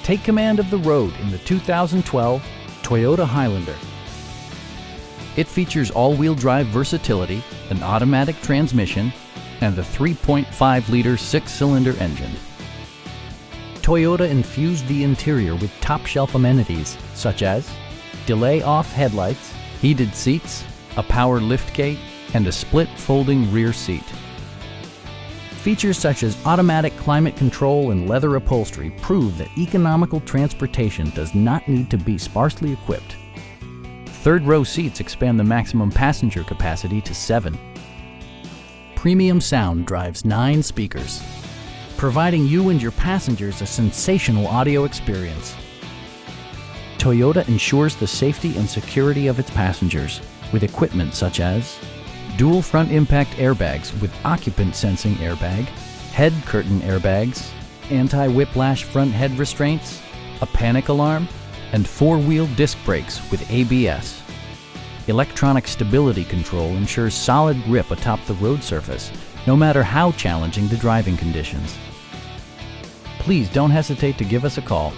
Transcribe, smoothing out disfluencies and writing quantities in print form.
Take command of the road in the 2012 Toyota Highlander. It features all-wheel drive versatility, an automatic transmission, and the 3.5-liter six-cylinder engine. Toyota infused the interior with top-shelf amenities such as delay-off headlights, heated seats, a power liftgate, and a split folding rear seat. Features such as automatic climate control and leather upholstery prove that economical transportation does not need to be sparsely equipped. Third-row seats expand the maximum passenger capacity to 7. Premium sound drives 9 speakers, providing you and your passengers a sensational audio experience. Toyota ensures the safety and security of its passengers with equipment such as dual front impact airbags with occupant sensing airbag, head curtain airbags, anti-whiplash front head restraints, a panic alarm, and 4-wheel disc brakes with ABS. Electronic stability control ensures solid grip atop the road surface, no matter how challenging the driving conditions. Please don't hesitate to give us a call.